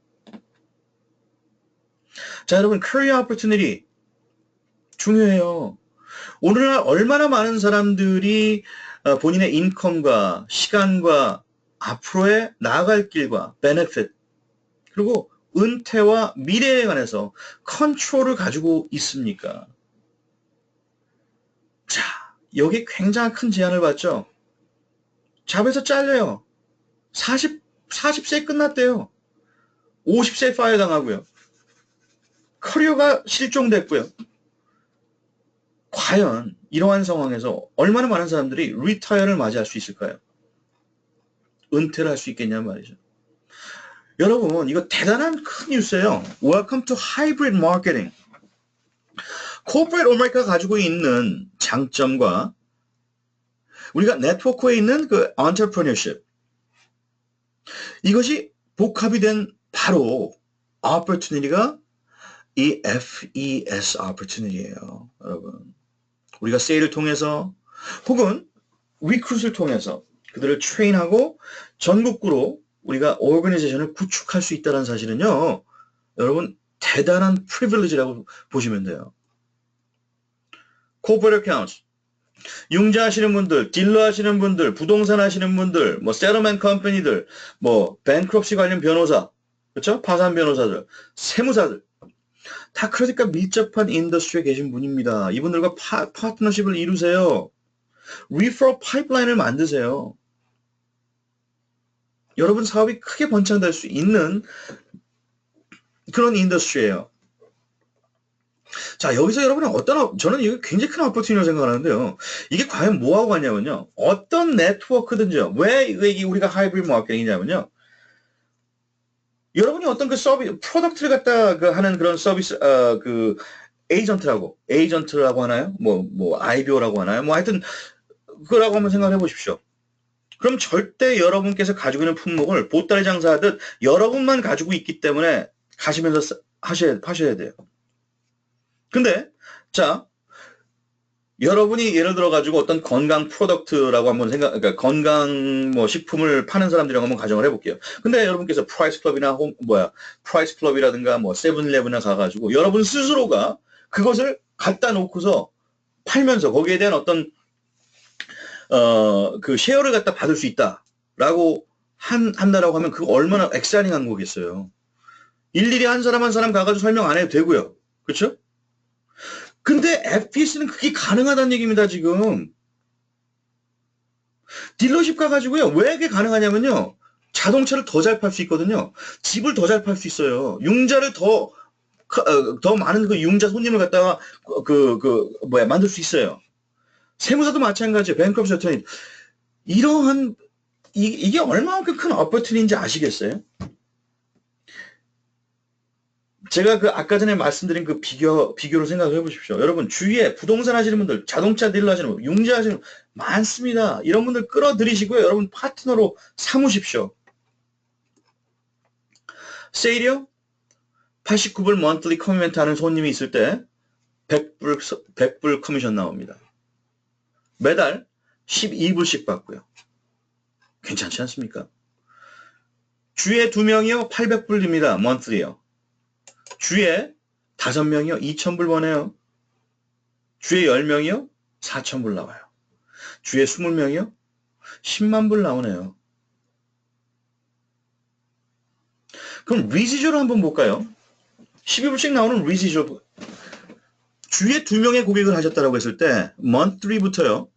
자, 여러분, Career Opportunity 중요해요. 오늘날 얼마나 많은 사람들이 본인의 인컴과 시간과 앞으로의 나아갈 길과 베네핏 그리고 은퇴와 미래에 관해서 컨트롤을 가지고 있습니까? 자, 여기 굉장히 큰 제한을 받죠. 잡에서 잘려요. 40세 끝났대요. 50세 파이어 당하고요. 커리어가 실종됐고요. 과연 이러한 상황에서 얼마나 많은 사람들이 리타이어를 맞이할 수 있을까요? 은퇴를 할 수 있겠냐 말이죠. 여러분, 이거 대단한 큰 뉴스예요. Welcome to Hybrid Marketing. Corporate America가 가지고 있는 장점과 우리가 네트워크에 있는 그 Entrepreneurship 이것이 복합이 된 바로 Opportunity가 이 FES Opportunity예요. 여러분, 우리가 세일을 통해서 혹은 리크루트를 통해서 그들을 트레인하고 전국구로 우리가 오거니제이션을 구축할 수 있다는 사실은요. 여러분 대단한 프리빌리지라고 보시면 돼요. Corporate Accounts 융자 하시는 분들, 딜러 하시는 분들, 부동산 하시는 분들, 뭐 세ttlement 컴퍼니들, 뭐 뱅크럽시 관련 변호사, 그렇죠? 파산 변호사들, 세무사들 다 크레딧과 밀접한 인더스트리에 계신 분입니다. 이분들과 파트너십을 이루세요. 리퍼럴 파이프라인을 만드세요. 여러분 사업이 크게 번창될 수 있는 그런 인더스트리예요. 자, 여기서 여러분은 저는 이게 굉장히 큰 어퍼튜니티라고 생각하는데요. 이게 과연 뭐하고 가냐면요. 어떤 네트워크든지요. 왜 이게 우리가 하이브리드 마케팅이냐면요. 여러분이 어떤 그 프로덕트를 갖다 하는 그런 서비스, 에이전트라고 하나요? IBO라고 하나요? 뭐 하여튼, 그거라고 한번 생각해 보십시오. 그럼 절대 여러분께서 가지고 있는 품목을 보따리 장사하듯 여러분만 가지고 있기 때문에 가시면서 하셔야 돼요. 근데, 자, 여러분이 예를 들어 가지고 어떤 건강 프로덕트라고 한번 그러니까 건강 식품을 파는 사람들이라고 한번 가정을 해볼게요. 근데 여러분께서 프라이스 클럽이라든가 뭐 세븐일레븐이나 가가지고 여러분 스스로가 그것을 갖다 놓고서 팔면서 거기에 대한 어떤 그 쉐어를 갖다 받을 수 있다라고 한다라고 하면 그거 얼마나 엑사이팅한 거겠어요. 일일이 한 사람 가가지고 설명 안 해도 되고요. 그렇죠? 근데 FPS는 그게 가능하다는 얘기입니다, 지금. 딜러십 가가지고요. 왜 그게 가능하냐면요. 자동차를 더 잘 팔 수 있거든요. 집을 더 잘 팔 수 있어요. 융자를 더 많은 그 융자 손님을 갖다가 만들 수 있어요. 세무사도 마찬가지예요. 뱅크럽시 어터니. 이러한 이게 얼마만큼 큰 어퍼튜니티인지 아시겠어요? 제가 아까 전에 말씀드린 그 비교로 생각해 보십시오. 여러분, 주위에 부동산 하시는 분들, 자동차 딜러 하시는 분들, 융자 하시는 분들 많습니다. 이런 분들 끌어들이시고요. 여러분 파트너로 삼으십시오. 세일이요? 89불 monthly 커미멘트 하는 손님이 있을 때 100불 커미션 나옵니다. 매달 12불씩 받고요. 괜찮지 않습니까? 주에 2명이요? 800불입니다. monthly요. 주에 5명이요? 2,000불 버네요. 주에 10명이요? 4,000불 나와요. 주에 20명이요? 10만 불 나오네요. 그럼 리시저로 한번 볼까요? 12불씩 나오는 리시저. 주에 2명의 고객을 하셨다고 했을 때 monthly부터요.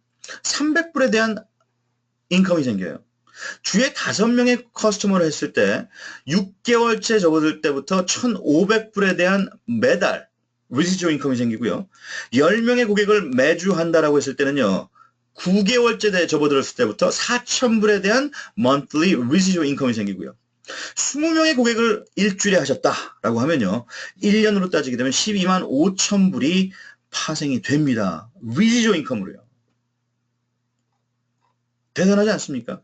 300불에 대한 인컴이 생겨요. 주에 5명의 커스터머를 했을 때 6개월째 접어들 때부터 1,500불에 대한 매달 residual income이 생기고요. 10명의 고객을 매주 한다라고 했을 때는요. 9개월째 접어들었을 때부터 4,000불에 대한 monthly residual income이 생기고요. 20명의 고객을 일주일에 하셨다라고 하면요. 1년으로 따지게 되면 12만 5천 불이 파생이 됩니다. residual income으로요. 대단하지 않습니까?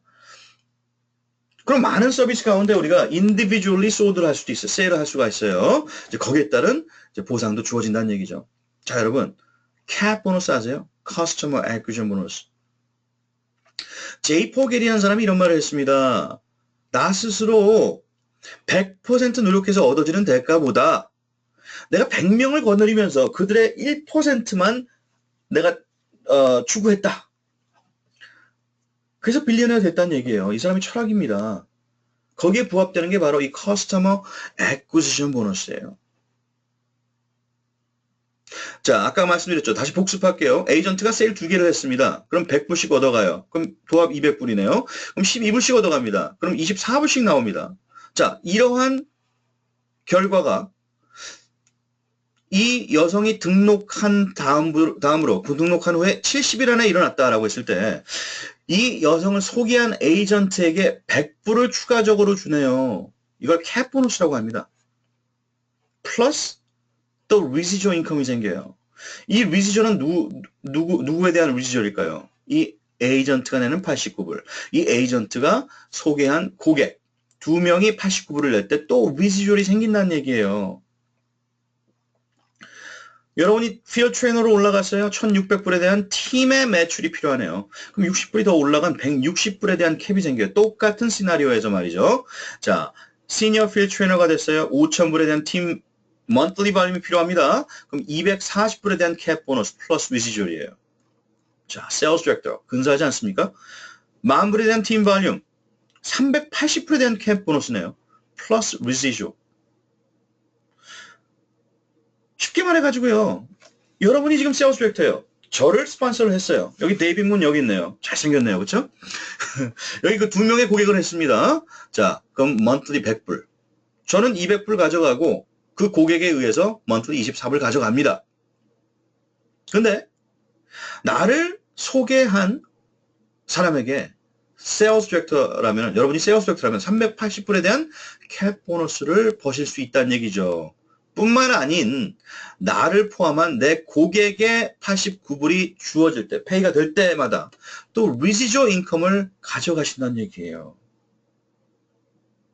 그럼 많은 서비스 가운데 우리가 individually sold를 할 수도 있어요. 세일을 할 수가 있어요. 이제 거기에 따른 이제 보상도 주어진다는 얘기죠. 자, 여러분. CAC 보너스 아세요? Customer Acquisition Bonus. 제이 포겔이라는 사람이 이런 말을 했습니다. 나 스스로 100% 노력해서 얻어지는 대가보다 내가 100명을 거느리면서 그들의 1%만 내가 추구했다. 그래서 빌리언어가 됐다는 얘기예요. 이 사람의 철학입니다. 거기에 부합되는 게 바로 이 커스터머 애쿠지션 보너스예요. 자, 아까 말씀드렸죠. 다시 복습할게요. 에이전트가 세일 2개를 했습니다. 그럼 100불씩 얻어가요. 그럼 도합 200불이네요. 그럼 12불씩 얻어갑니다. 그럼 24불씩 나옵니다. 자, 이러한 결과가 이 여성이 등록한 다음으로 등록한 후에 70일 안에 일어났다라고 했을 때 이 여성을 소개한 에이전트에게 100불을 추가적으로 주네요. 이걸 캡 보너스라고 합니다. 플러스 또 리시저얼 인컴이 생겨요. 이 리시저얼은 누구에 대한 리시저얼일까요? 이 에이전트가 내는 89불. 이 에이전트가 소개한 고객 2명이 89불을 낼 때 또 리시저얼이 생긴다는 얘기예요. 여러분이 필드 트레이너로 올라갔어요. 1,600불에 대한 팀의 매출이 필요하네요. 그럼 60불이 더 올라간 160불에 대한 캡이 생겨요. 똑같은 시나리오에서 말이죠. 자, 시니어 필드 트레이너가 됐어요. 5,000불에 대한 팀 monthly 발륨이 필요합니다. 그럼 240불에 대한 캡 보너스 플러스 리시저얼이에요. 자, 세일즈 디렉터 근사하지 않습니까? 10,000불에 대한 팀 발륨 380불에 대한 캡 보너스네요. 플러스 리시저얼. 쉽게 말해가지고요. 여러분이 지금 세일즈 디렉터예요. 저를 스폰서를 했어요. 여기 데이빗 문 여기 있네요. 잘생겼네요. 그렇죠? 여기 그 2명의 고객을 했습니다. 자, 그럼 monthly 100불. 저는 200불 가져가고 그 고객에 의해서 monthly 24불 가져갑니다. 근데 나를 소개한 사람에게 세일즈 디렉터라면 여러분이 세일즈 디렉터라면 380불에 대한 캡 보너스를 버실 수 있다는 얘기죠. 뿐만 아닌 나를 포함한 내 고객의 89불이 주어질 때, 페이가 될 때마다 또 리시저 인컴을 가져가신다는 얘기예요.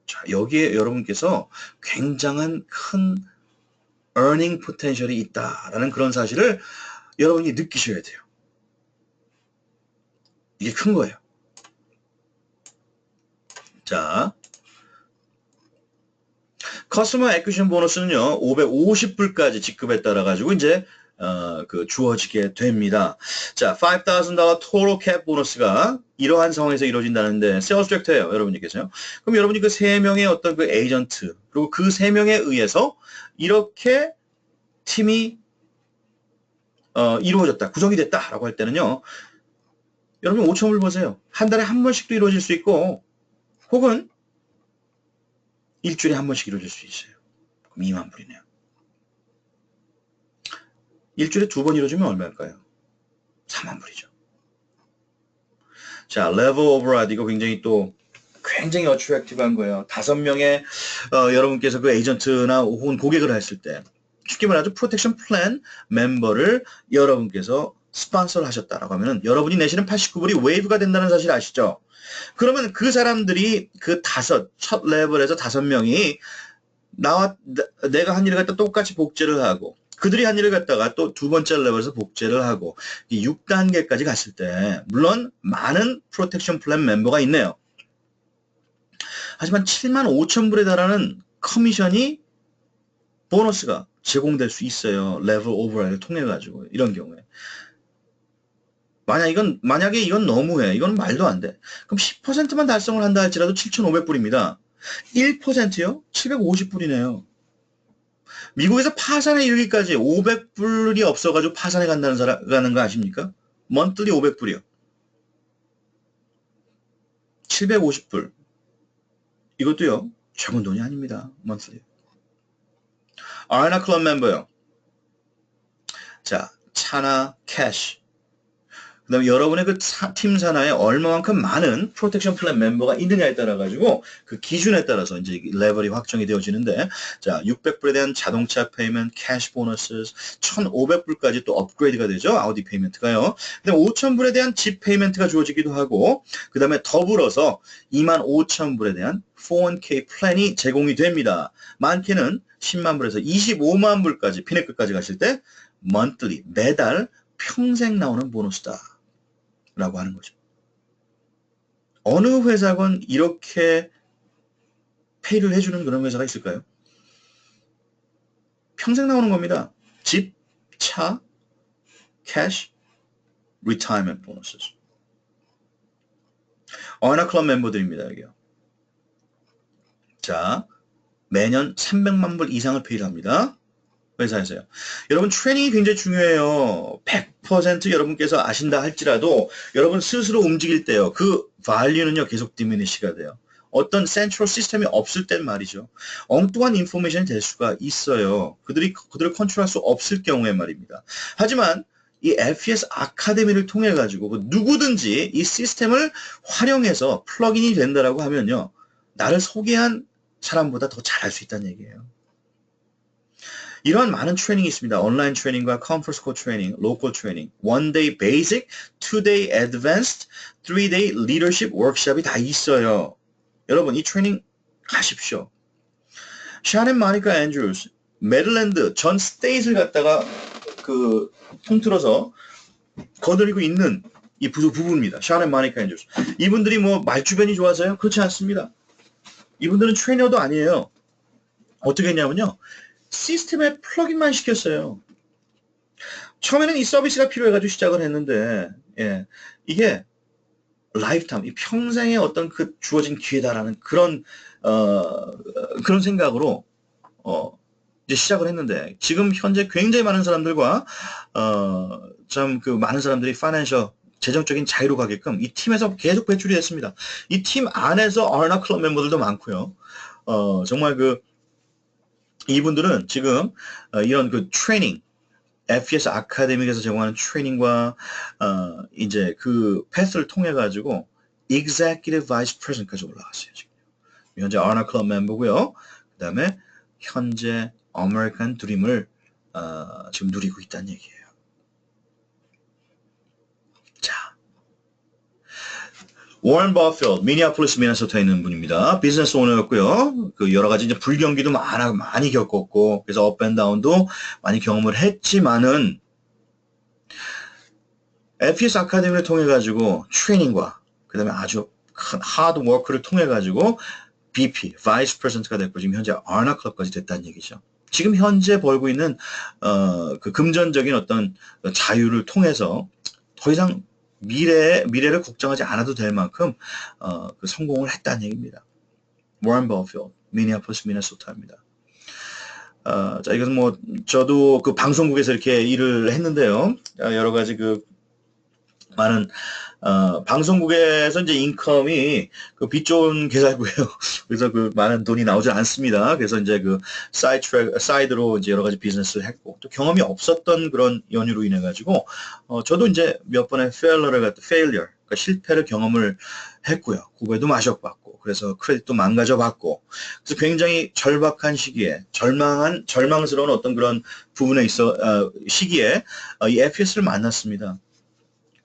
자, 여기에 여러분께서 굉장한 큰 earning potential이 있다라는 그런 사실을 여러분이 느끼셔야 돼요. 이게 큰 거예요. 자, 커스터머 애퀴션 보너스는요, 550불까지 지급에 따라 가지고 이제 주어지게 됩니다. 자, $5,000 total cap 보너스가 이러한 상황에서 이루어진다는데 세일즈 디렉터예요, 여러분께서요. 그럼 여러분이 그 3명의 어떤 그 에이전트 그리고 그 3명에 의해서 이렇게 팀이 이루어졌다, 구성이 됐다라고 할 때는요. 여러분 5,000불 보세요. 한 달에 한 번씩도 이루어질 수 있고 혹은 일주일에 한 번씩 이루어질 수 있어요. 그럼 2만 불이네요. 일주일에 2번 이루어지면 얼마일까요? 4만 불이죠. 자, level override 이거 굉장히 어트랙티브한 거예요. 5명의 여러분께서 그 에이전트나 혹은 고객을 했을 때 쉽게 말하죠. 프로텍션 플랜 멤버를 여러분께서 스폰서를 하셨다라고 하면은 여러분이 내시는 89불이 웨이브가 된다는 사실 아시죠? 그러면 그 사람들이 첫 레벨에서 5명이 내가 한 일을 갖다 똑같이 복제를 하고 그들이 한 일을 갖다가 또 2번째 레벨에서 복제를 하고 6단계까지 갔을 때 물론 많은 프로텍션 플랜 멤버가 있네요. 하지만 75,000불에 달하는 커미션이 보너스가 제공될 수 있어요. 레벨 오버라이드를 통해 가지고 이런 경우에. 만약에 이건 너무해. 이건 말도 안 돼. 그럼 10%만 달성을 한다 할지라도 7,500불입니다. 1%요? 750불이네요. 미국에서 파산에 이르기까지 500불이 없어가지고 파산에 가는 거 아십니까? monthly 500불이요. 750불. 이것도요, 적은 돈이 아닙니다. monthly. 아레나 클럽 멤버요. 자, 차나 캐시. 그 다음에 여러분의 그 팀 산하에 얼마만큼 많은 프로텍션 플랜 멤버가 있느냐에 따라 가지고 그 기준에 따라서 이제 레벨이 확정이 되어지는데, 자, 600불에 대한 자동차 페이먼트, 캐시 보너스, 1,500불까지 또 업그레이드가 되죠. 아우디 페이먼트가요. 그다음에 5,000불에 대한 집 페이먼트가 주어지기도 하고, 그 다음에 더불어서 25,000불에 대한 401k 플랜이 제공이 됩니다. 많게는 10만 불에서 25만 불까지 피네크까지 가실 때 monthly, 매달 평생 나오는 보너스다 라고 하는 거죠. 어느 회사건 이렇게 페이를 해주는 그런 회사가 있을까요? 평생 나오는 겁니다. 집, 차, 캐시, 리타이먼트 보너스. 어나클럽 멤버들입니다. 여기요. 자, 매년 300만 불 이상을 페이를 합니다. 회사에서요. 여러분 트레이닝이 굉장히 중요해요. 100% 여러분께서 아신다 할지라도 여러분 스스로 움직일 때요. 그 value는요. 계속 디미니시가 돼요. 어떤 센트럴 시스템이 없을 땐 말이죠. 엉뚱한 인포메이션이 될 수가 있어요. 그들을 컨트롤할 수 없을 경우에 말입니다. 하지만 이 FES 아카데미를 통해 가지고 누구든지 이 시스템을 활용해서 플러그인이 된다라고 하면요. 나를 소개한 사람보다 더 잘할 수 있다는 얘기예요. 이런 많은 트레이닝이 있습니다. 온라인 트레이닝과 컨퍼런스 콜 트레이닝, 로컬 트레이닝, 1day basic, 2day advanced, 3day leadership 워크숍이 다 있어요. 여러분 이 트레이닝 가십시오. 샤넨 마니카 앤드루스, 메릴랜드 전 스테이트를 갖다가 그 통틀어서 거느리고 있는 이 부부입니다. 샤넨 마니카 앤드루스. 이분들이 뭐 말주변이 좋아서요? 그렇지 않습니다. 이분들은 트레이너도 아니에요. 어떻게 했냐면요. 시스템에 플러그인만 시켰어요. 처음에는 이 서비스가 필요해가지고 시작을 했는데, 예, 이게 라이프타임, 이 평생의 어떤 그 주어진 기회다라는 그런 그런 생각으로 이제 시작을 했는데, 지금 현재 굉장히 많은 사람들과 참 그 많은 사람들이 파이낸셜 재정적인 자유로 가게끔 이 팀에서 계속 배출이 됐습니다. 이 팀 안에서 어나 클럽 멤버들도 많고요. 정말 그 이분들은 지금 이런 그 트레이닝, FES 아카데미에서 제공하는 트레이닝과 이제 그 패스를 통해 가지고 Executive Vice President까지 올라갔어요. 지금 현재 아나 클럽 멤버고요. 그다음에 현재 아메리칸 드림을 지금 누리고 있다는 얘기예요. 자, 워런 버핏, 미니애폴리스 미네소타에 있는 분입니다. 비즈니스 오너였고요. 그 여러 가지 이제 불경기도 많이 겪었고, 그래서 업앤다운도 많이 경험을 했지만은 FES 아카데미를 통해 가지고 트레이닝과 그다음에 아주 큰 하드 워크를 통해 가지고 BP, 바이스 프레젠트가 됐고 지금 현재 아나 클럽까지 됐다는 얘기죠. 지금 현재 벌고 있는 그 금전적인 어떤 자유를 통해서 더 이상 미래를 걱정하지 않아도 될 만큼 그 성공을 했다는 얘기입니다. 워런 버핏, 미니애폴리스 미네소타입니다. 자, 이것은 뭐 저도 그 방송국에서 이렇게 일을 했는데요. 여러 가지 그 많은 방송국에서 이제 인컴이 그 빚 좋은 계좌고요. 그래서 그 많은 돈이 나오지 않습니다. 그래서 이제 그 사이드로 이제 여러 가지 비즈니스를 했고 또 경험이 없었던 그런 연유로 인해 가지고 저도 이제 몇 번의 failure, 그러니까 실패를 경험을 했고요. 고배도 마셔봤고 그래서 크레딧도 망가져봤고 그래서 굉장히 절박한 시기에 절망스러운 어떤 그런 부분에 시기에 이 FES를 만났습니다.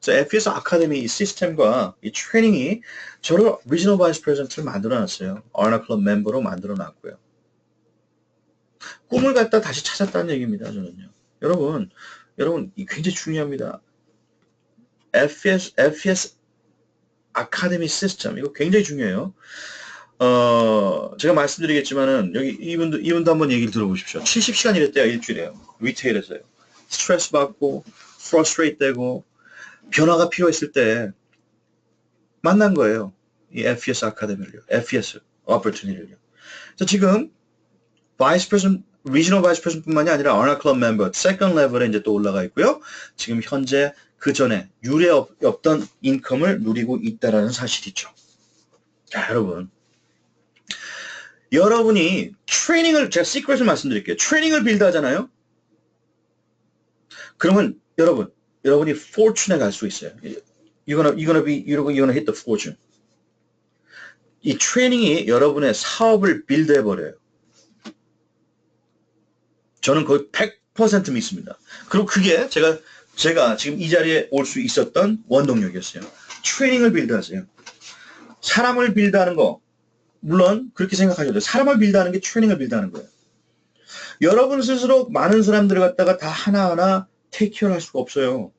FES 아카데미 시스템과 이 트레이닝이 저를 리지널 바이스 프레젠트를 만들어놨어요. 아나 클럽 멤버로 만들어놨고요. 꿈을 갖다 다시 찾았다는 얘기입니다. 저는요. 여러분 굉장히 중요합니다. FES 아카데미 시스템 이거 굉장히 중요해요. 제가 말씀드리겠지만은 여기 이분도 한번 얘기를 들어보십시오. 70시간 일했대요. 일주일에요. 리테일에서요. 스트레스 받고 프러스트레이트 되고 변화가 필요했을 때 만난 거예요. 이 FES 아카데미를요. FES opportunity를요. 그래서 지금 바이스 프레sident, 리지널 바이스 프레sident뿐만이 아니라 아나 클럽 멤버 세컨드 레벨에 이제 또 올라가 있고요. 지금 현재 그 전에 유례 없던 인컴을 누리고 있다라는 사실이죠. 자, 여러분이 트레이닝을 제가 시크릿을 말씀드릴게요. 트레이닝을 빌드 하잖아요. 그러면 여러분이 fortune에 갈 수 있어요. you're gonna hit the fortune. 이 트레이닝이 여러분의 사업을 빌드해버려요. 저는 거의 100% 믿습니다. 그리고 그게 제가 지금 이 자리에 올 수 있었던 원동력이었어요. 트레이닝을 빌드하세요. 사람을 빌드하는 거, 물론 그렇게 생각하셔도 돼요. 사람을 빌드하는 게 트레이닝을 빌드하는 거예요. 여러분 스스로 많은 사람들을 갖다가 다 하나하나 테이크케어를 할 수가 없어요.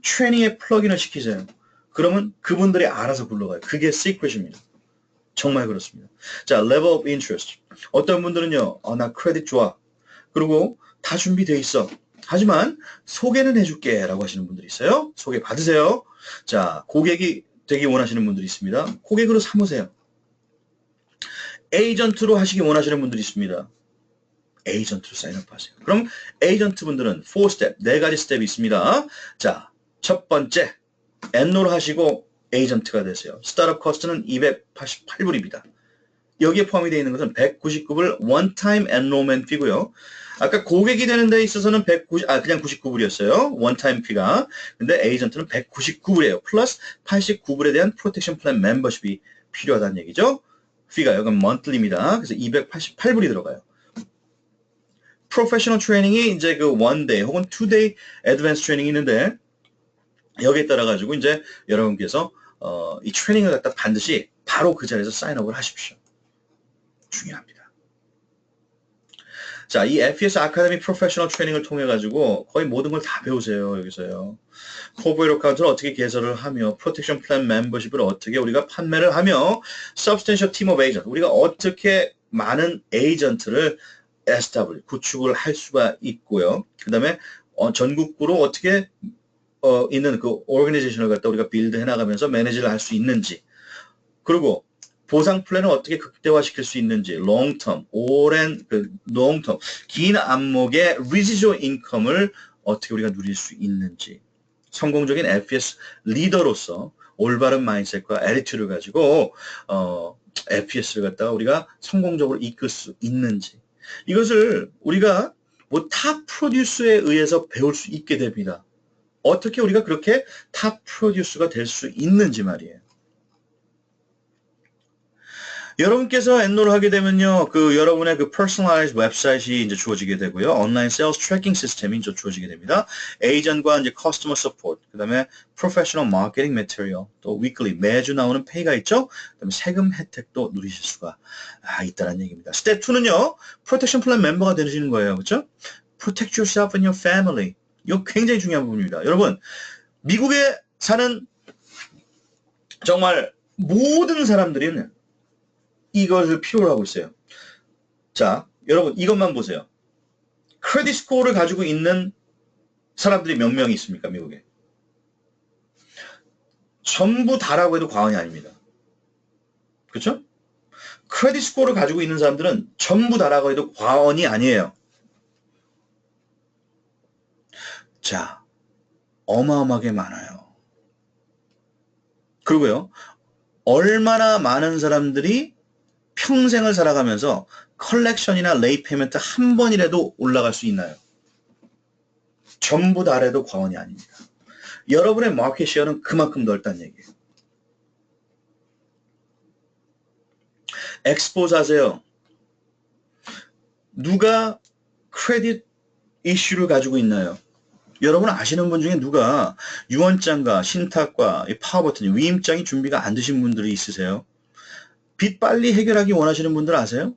트레이닝에 플러그인을 시키세요. 그러면 그분들이 알아서 굴러가요. 그게 시크릿입니다. 정말 그렇습니다. 자, level of interest. 어떤 분들은요, 나 크레딧 좋아. 그리고 다 준비되어 있어. 하지만 소개는 해줄게 라고 하시는 분들이 있어요. 소개 받으세요. 자, 고객이 되기 원하시는 분들이 있습니다. 고객으로 삼으세요. 에이전트로 하시기 원하시는 분들이 있습니다. 에이전트로 사인업하세요. 그럼 에이전트 분들은 4스텝, 4가지 스텝이 있습니다. 자, 첫 번째, 엔롤 하시고 에이전트가 되세요. 스타트업 코스트는 288불입니다. 여기에 포함이 되어 있는 것은 199불 원타임 엔롤먼트 피고요. 아까 고객이 되는 데 있어서는 그냥 99불이었어요. 원타임 피가. 근데 에이전트는 199불이에요. 플러스 89불에 대한 프로텍션 플랜 멤버십이 필요하다는 얘기죠. 피가 여기 monthly입니다. 그래서 288불이 들어가요. 프로페셔널 트레이닝이 이제 그 1day 혹은 2day advanced 트레이닝이 있는데 여기에 따라 가지고 이제 여러분께서 이 트레이닝을 갖다 반드시 바로 그 자리에서 사인업을 하십시오. 중요합니다. 자, 이 FES 아카데미 프로페셔널 트레이닝을 통해 가지고 거의 모든 걸 다 배우세요. 여기서요. 코보이로 카운트를 어떻게 개설을 하며 프로텍션 플랜 멤버십을 어떻게 우리가 판매를 하며 substantial team of agent 우리가 어떻게 많은 에이전트를 SW 구축을 할 수가 있고요. 그 다음에 전국구로 어떻게 있는 그 오르가니제이션을 갖다 우리가 빌드해 나가면서 매니지를 할 수 있는지, 그리고 보상 플랜을 어떻게 극대화시킬 수 있는지, 롱텀, 오랜 롱텀, 긴 안목의 리지조 인컴을 어떻게 우리가 누릴 수 있는지, 성공적인 FES 리더로서 올바른 마인드셋과 애티튜드를 가지고 FES를 갖다가 우리가 성공적으로 이끌 수 있는지, 이것을 우리가 뭐 탑 프로듀스에 의해서 배울 수 있게 됩니다. 어떻게 우리가 그렇게 탑 프로듀스가 될 수 있는지 말이에요. 여러분께서 엔롤을 하게 되면요, 여러분의 퍼스널라이즈 웹사이트이 이제 주어지게 되고요, 온라인 세일즈 트래킹 시스템이 이제 주어지게 됩니다. 에이전트과 이제 커스터머 서포트, 그 다음에 프로페셔널 마케팅 매티리얼, 또 위클리 매주 나오는 페이가 있죠. 그다음에 세금 혜택도 누리실 수가 있다는 얘기입니다. 스텝 2는요, 프로텍션 플랜 멤버가 되시는 거예요, 그렇죠? Protect yourself and your family. 이거 굉장히 중요한 부분입니다. 여러분, 미국에 사는 정말 모든 사람들은 이것을 필요로 하고 있어요. 자, 여러분 이것만 보세요. 크레딧 스코어를 가지고 있는 사람들이 몇 명이 있습니까, 미국에? 전부 다라고 해도 과언이 아닙니다. 그렇죠? 크레딧 스코어를 가지고 있는 사람들은 전부 다라고 해도 과언이 아니에요. 자, 어마어마하게 많아요. 그리고요, 얼마나 많은 사람들이 평생을 살아가면서 컬렉션이나 레이 페이먼트 한 번이라도 올라갈 수 있나요? 전부 다래도 과언이 아닙니다. 여러분의 마켓 시어는 그만큼 넓다는 얘기예요. 엑스포즈 하세요. 누가 크레딧 이슈를 가지고 있나요? 여러분 아시는 분 중에 누가 유언장과 신탁과 파워버튼, 위임장이 준비가 안 되신 분들이 있으세요? 빚 빨리 해결하기 원하시는 분들 아세요?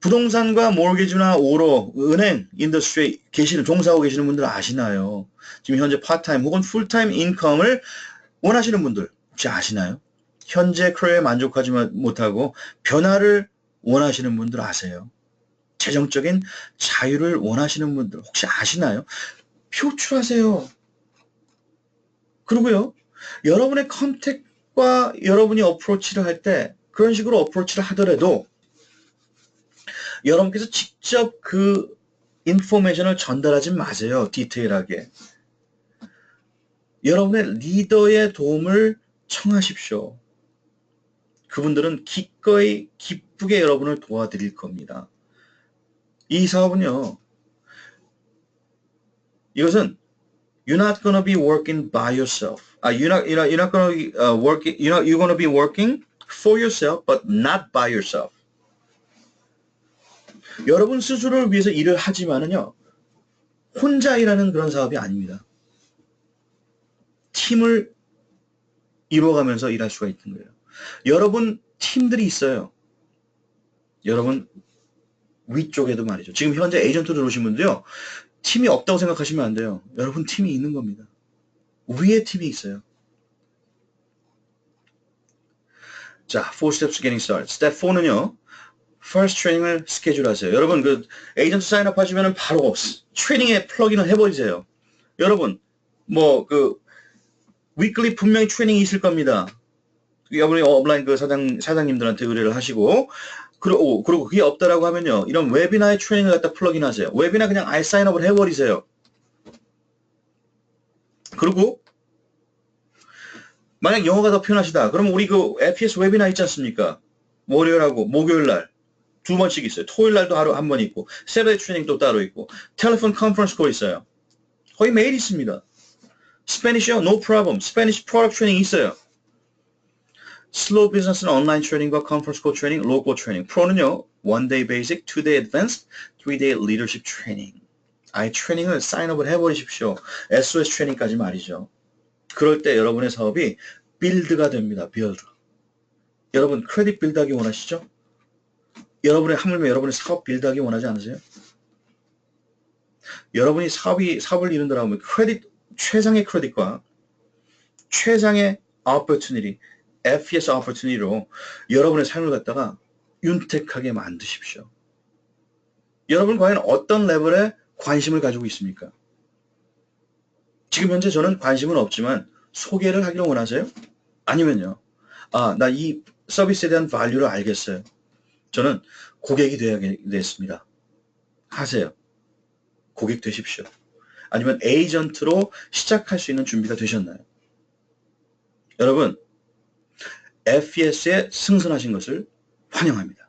부동산과 모르게지나 오로, 은행, 인더스트리에 종사하고 계시는 분들 아시나요? 지금 현재 파트타임 혹은 풀타임 인컴을 원하시는 분들 혹시 아시나요? 현재 커리어에 만족하지 못하고 변화를 원하시는 분들 아세요? 재정적인 자유를 원하시는 분들 혹시 아시나요? 표출하세요. 그리고요, 여러분의 컨택과 여러분이 어프로치를 할 때 그런 식으로 어프로치를 하더라도 여러분께서 직접 그 인포메이션을 전달하지 마세요. 디테일하게. 여러분의 리더의 도움을 청하십시오. 그분들은 기꺼이 기쁘게 여러분을 도와드릴 겁니다. 이 사업은요, 이것은 you're not gonna be working by yourself. You're not gonna be working. You're gonna be working for yourself, but not by yourself. 여러분 스스로를 위해서 일을 하지만은요, 혼자 일하는 그런 사업이 아닙니다. 팀을 이루어가면서 일할 수가 있는 거예요. 여러분 팀들이 있어요. 여러분 위쪽에도 말이죠. 지금 현재 에이전트로 오신 분들요, 팀이 없다고 생각하시면 안 돼요. 여러분 팀이 있는 겁니다. 위에 팀이 있어요. 자, 4 steps getting started. Step 4는요. First training을 스케줄하세요. 여러분 그 에이전트 사인업 하시면은 바로 트레이닝에 플러그인을 해버리세요. 여러분 뭐 그 위클리 분명히 트레이닝이 있을 겁니다. 여러분이 업라인 그 사장님들한테 의뢰를 하시고 그리고 그게 없다라고 하면요. 이런 웨비나의 트레이닝을 갖다 플러그인 하세요. 웨비나 그냥 아예 사인업을 해버리세요. 그리고 만약 영어가 더 편하시다. 그럼 우리 그 FES 웨비나 있지 않습니까? 월요일하고 목요일날 2번씩 있어요. 토요일날도 하루 한 번 있고 세러데이 트레이닝도 따로 있고 텔레폰 컨퍼런스 콜 있어요. 거의 매일 있습니다. 스페니쉬요? No problem. 스페니쉬 프로덕트 트레이닝 있어요. 슬로우 비즈니스는 온라인 트레이닝과 컨퍼런스 콜 트레이닝, 로컬 트레이닝. 프로는요. 1day basic, 2day advanced, 3day leadership training. 아예 트레이닝을 사인업을 해버리십시오. SOS 트레이닝까지 말이죠. 그럴 때 여러분의 사업이 빌드가 됩니다. 빌드. 여러분 크레딧 빌드하기 원하시죠? 여러분의 하물며 여러분의 사업 빌드하기 원하지 않으세요? 여러분이 사업을 이룬다고 하면 최상의 크레딧과 최상의 opportunity, FES opportunity로 여러분의 삶을 갖다가 윤택하게 만드십시오. 여러분 과연 어떤 레벨에 관심을 가지고 있습니까? 지금 현재 저는 관심은 없지만 소개를 하기를 원하세요? 아니면요. 나 이 서비스에 대한 밸류를 알겠어요. 저는 고객이 되어야겠습니다. 하세요. 고객 되십시오. 아니면 에이전트로 시작할 수 있는 준비가 되셨나요? 여러분, FES에 승선하신 것을 환영합니다.